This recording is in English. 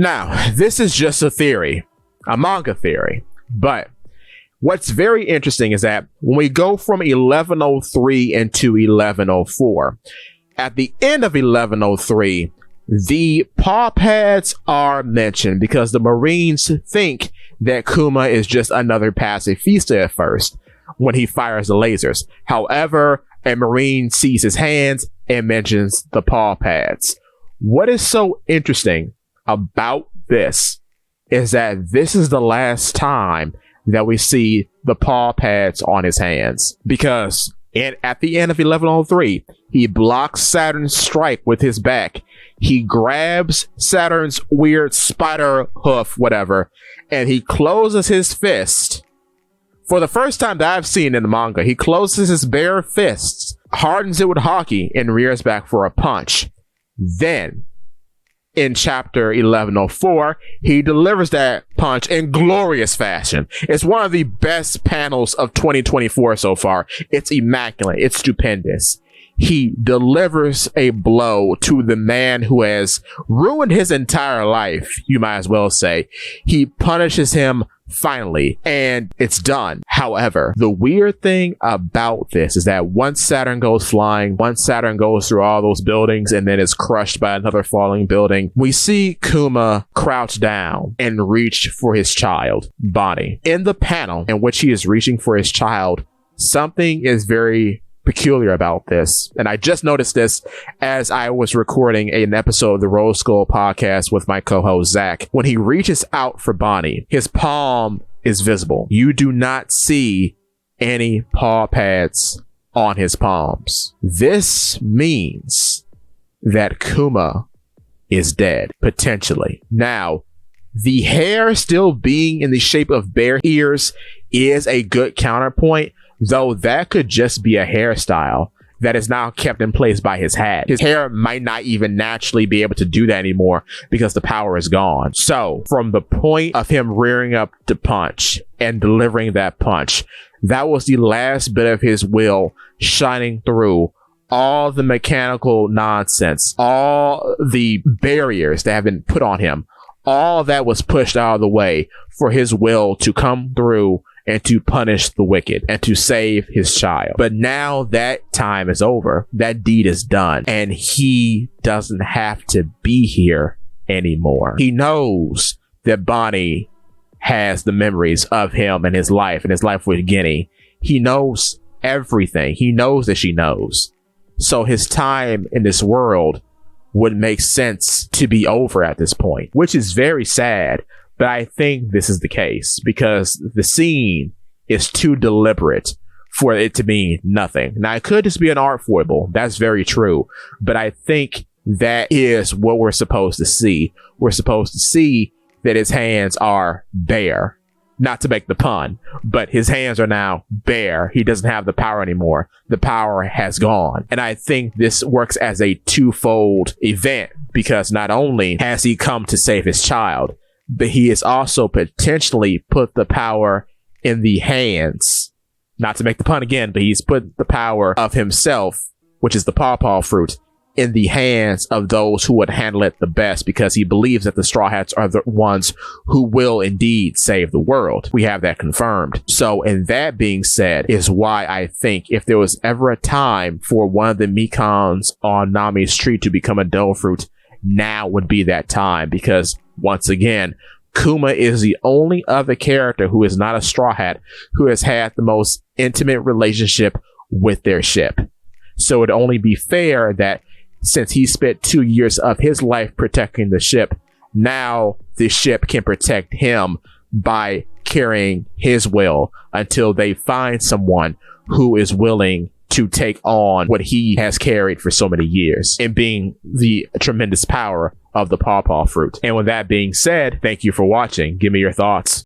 Now, this is just a theory, a manga theory, but what's very interesting is that when we go from 1103 into 1104, at the end of 1103, the paw pads are mentioned because the Marines think that KUMA is just another pacifista at first when he fires the lasers. However, a Marine sees his hands and mentions the paw pads. What is so interesting about this is that this is the last time that we see the paw pads on his hands, because at the end of 1103, he blocks Saturn's strike with his back. He grabs Saturn's weird spider hoof, whatever, and he closes his fist. For the first time that I've seen in the manga, he closes his bare fists, hardens it with hockey, and rears back for a punch. Then, in chapter 1104, he delivers that punch in glorious fashion. It's one of the best panels of 2024 so far. It's immaculate. It's stupendous. He delivers a blow to the man who has ruined his entire life, you might as well say. He punishes him finally, and it's done. However, the weird thing about this is that once Saturn goes flying, once Saturn goes through all those buildings and then is crushed by another falling building, we see KUMA crouch down and reach for his child, Bonnie. In the panel in which he is reaching for his child, something is very peculiar about this, and I just noticed this as I was recording an episode of the Rose Skull podcast with my co-host Zach. When he reaches out for Bonnie, his palm is visible. You do not see any paw pads on his palms. This means that KUMA is dead, potentially. Now, the hair still being in the shape of bear ears is a good counterpoint, though that could just be a hairstyle that is now kept in place by his hat. His hair might not even naturally be able to do that anymore because the power is gone. So, from the point of him rearing up to punch and delivering that punch, that was the last bit of his will shining through all the mechanical nonsense, all the barriers that have been put on him. All that was pushed out of the way for his will to come through and to punish the wicked and to save his child. But now that time is over. That deed is done, and he doesn't have to be here anymore. He knows that Bonnie has the memories of him and his life with Guinea. He knows everything. He knows that she knows. So his time in this world would make sense to be over at this point, which is very sad. But I think this is the case because the scene is too deliberate for it to mean nothing. Now, it could just be an art foible. That's very true. But I think that is what we're supposed to see. We're supposed to see that his hands are bare. Not to make the pun, but his hands are now bare. He doesn't have the power anymore. The power has gone. And I think this works as a twofold event because not only has he come to save his child, but he has also potentially put the power in the hands, not to make the pun again, but he's put the power of himself, which is the pawpaw fruit, in the hands of those who would handle it the best because he believes that the Straw Hats are the ones who will indeed save the world. We have that confirmed. So, and that being said, is why I think if there was ever a time for one of the Mikons on Nami's tree to become a Doe fruit, now would be that time because once again, KUMA is the only other character who is not a Straw Hat who has had the most intimate relationship with their ship. So it'd only be fair that since he spent 2 years of his life protecting the ship, now the ship can protect him by carrying his will until they find someone who is willing to take on what he has carried for so many years and being the tremendous power of the pawpaw fruit. And with that being said, thank you for watching. Give me your thoughts.